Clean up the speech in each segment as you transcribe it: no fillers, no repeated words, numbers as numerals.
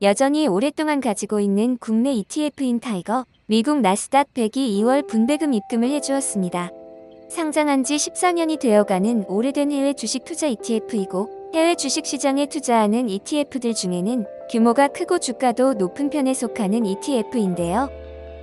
여전히 오랫동안 가지고 있는 국내 ETF인 타이거, 미국 나스닥 100이 2월 분배금 입금을 해주었습니다. 상장한 지 14년이 되어가는 오래된 해외 주식 투자 ETF이고 해외 주식 시장에 투자하는 ETF들 중에는 규모가 크고 주가도 높은 편에 속하는 ETF인데요.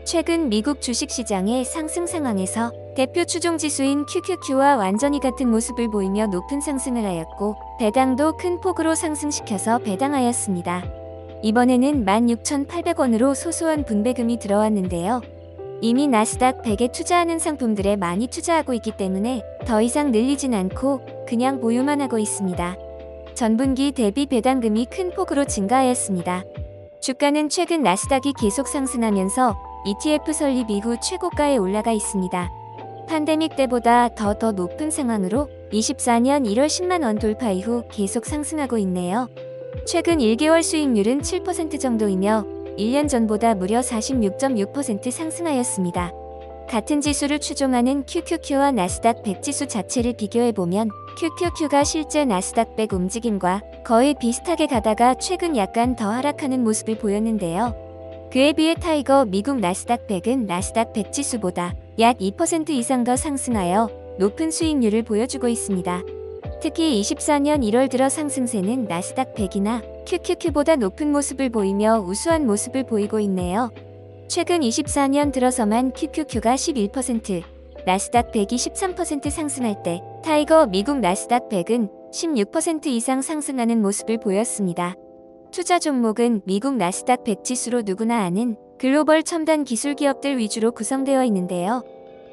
최근 미국 주식시장의 상승 상황에서 대표 추종지수인 QQQ와 완전히 같은 모습을 보이며 높은 상승을 하였고 배당도 큰 폭으로 상승시켜서 배당하였습니다. 이번에는 16,800원으로 소소한 분배금이 들어왔는데요. 이미 나스닥 100에 투자하는 상품들에 많이 투자하고 있기 때문에 더 이상 늘리진 않고 그냥 보유만 하고 있습니다. 전분기 대비 배당금이 큰 폭으로 증가하였습니다. 주가는 최근 나스닥이 계속 상승하면서 ETF 설립 이후 최고가에 올라가 있습니다. 팬데믹 때보다 더 높은 상황으로 24년 1월 10만원 돌파 이후 계속 상승하고 있네요. 최근 1개월 수익률은 7% 정도이며 1년 전보다 무려 46.6% 상승하였습니다. 같은 지수를 추종하는 QQQ와 나스닥 100 지수 자체를 비교해보면 QQQ가 실제 나스닥 100 움직임과 거의 비슷하게 가다가 최근 약간 더 하락하는 모습을 보였는데요. 그에 비해 타이거 미국 나스닥 100은 나스닥 100 지수보다 약 2% 이상 더 상승하여 높은 수익률을 보여주고 있습니다. 특히 24년 1월 들어 상승세는 나스닥 100이나 QQQ보다 높은 모습을 보이며 우수한 모습을 보이고 있네요. 최근 24년 들어서만 QQQ가 11%, 나스닥 100이 13% 상승할 때 타이거 미국 나스닥 100은 16% 이상 상승하는 모습을 보였습니다. 투자 종목은 미국 나스닥 100 지수로 누구나 아는 글로벌 첨단 기술 기업들 위주로 구성되어 있는데요.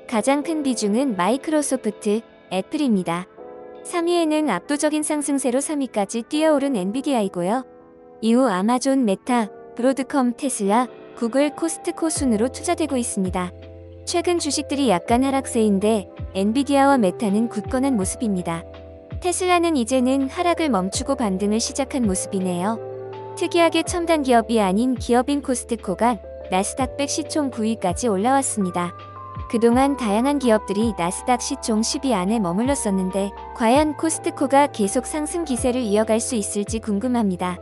가장 큰 비중은 마이크로소프트, 애플입니다. 3위에는 압도적인 상승세로 3위까지 뛰어오른 엔비디아이고요. 이후 아마존, 메타, 브로드컴, 테슬라, 구글, 코스트코 순으로 투자되고 있습니다. 최근 주식들이 약간 하락세인데 엔비디아와 메타는 굳건한 모습입니다. 테슬라는 이제는 하락을 멈추고 반등을 시작한 모습이네요. 특이하게 첨단 기업이 아닌 기업인 코스트코가 나스닥 100 시총 9위까지 올라왔습니다. 그동안 다양한 기업들이 나스닥 시총 10위 안에 머물렀었는데 과연 코스트코가 계속 상승 기세를 이어갈 수 있을지 궁금합니다.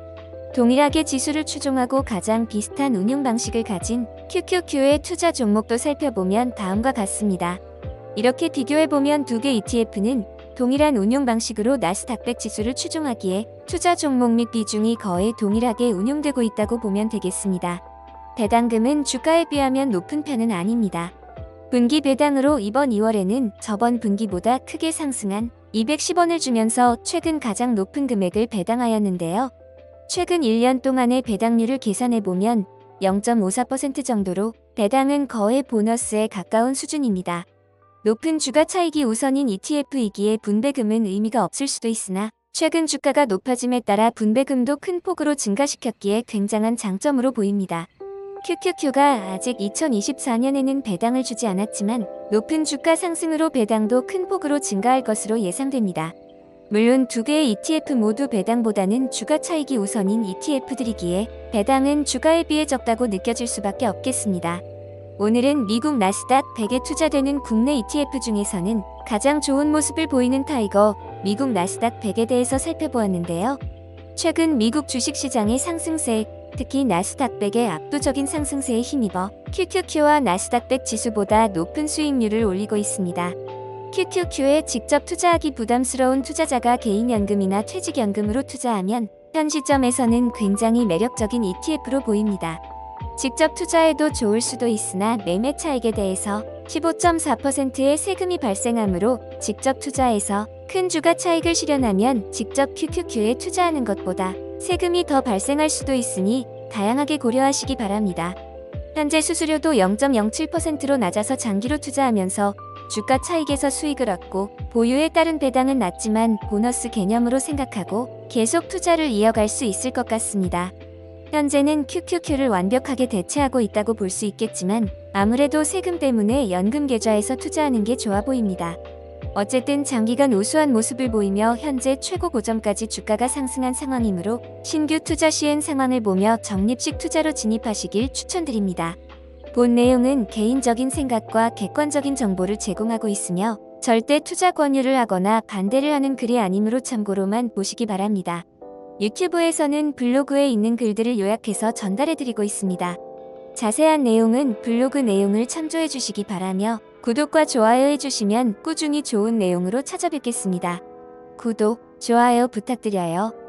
동일하게 지수를 추종하고 가장 비슷한 운용 방식을 가진 QQQ의 투자 종목도 살펴보면 다음과 같습니다. 이렇게 비교해보면 두 개 ETF는 동일한 운용 방식으로 나스닥 100 지수를 추종하기에 투자 종목 및 비중이 거의 동일하게 운용되고 있다고 보면 되겠습니다. 배당금은 주가에 비하면 높은 편은 아닙니다. 분기 배당으로 이번 2월에는 저번 분기보다 크게 상승한 210원을 주면서 최근 가장 높은 금액을 배당하였는데요. 최근 1년 동안의 배당률을 계산해보면 0.54% 정도로 배당은 거의 보너스에 가까운 수준입니다. 높은 주가 차익이 우선인 ETF이기에 분배금은 의미가 없을 수도 있으나 최근 주가가 높아짐에 따라 분배금도 큰 폭으로 증가시켰기에 굉장한 장점으로 보입니다. QQQ가 아직 2024년에는 배당을 주지 않았지만 높은 주가 상승으로 배당도 큰 폭으로 증가할 것으로 예상됩니다. 물론 두 개의 ETF 모두 배당보다는 주가 차익이 우선인 ETF들이기에 배당은 주가에 비해 적다고 느껴질 수밖에 없겠습니다. 오늘은 미국 나스닥 100에 투자되는 국내 ETF 중에서는 가장 좋은 모습을 보이는 타이거, 미국 나스닥 100에 대해서 살펴보았는데요. 최근 미국 주식시장의 상승세, 특히 나스닥 100의 압도적인 상승세에 힘입어 QQQ와 나스닥 100 지수보다 높은 수익률을 올리고 있습니다. QQQ에 직접 투자하기 부담스러운 투자자가 개인연금이나 퇴직연금으로 투자하면 현 시점에서는 굉장히 매력적인 ETF로 보입니다. 직접 투자해도 좋을 수도 있으나 매매 차익에 대해서 15.4%의 세금이 발생하므로 직접 투자해서 큰 주가 차익을 실현하면 직접 QQQ에 투자하는 것보다 세금이 더 발생할 수도 있으니 다양하게 고려하시기 바랍니다. 현재 수수료도 0.07%로 낮아서 장기로 투자하면서 주가 차익에서 수익을 얻고 보유에 따른 배당은 낮지만 보너스 개념으로 생각하고 계속 투자를 이어갈 수 있을 것 같습니다. 현재는 QQQ를 완벽하게 대체하고 있다고 볼 수 있겠지만 아무래도 세금 때문에 연금 계좌에서 투자하는 게 좋아 보입니다. 어쨌든 장기간 우수한 모습을 보이며 현재 최고 고점까지 주가가 상승한 상황이므로 신규 투자 시행 상황을 보며 적립식 투자로 진입하시길 추천드립니다. 본 내용은 개인적인 생각과 객관적인 정보를 제공하고 있으며 절대 투자 권유를 하거나 반대를 하는 글이 아니므로 참고로만 보시기 바랍니다. 유튜브에서는 블로그에 있는 글들을 요약해서 전달해드리고 있습니다. 자세한 내용은 블로그 내용을 참조해 주시기 바라며 구독과 좋아요 해주시면 꾸준히 좋은 내용으로 찾아뵙겠습니다. 구독, 좋아요 부탁드려요.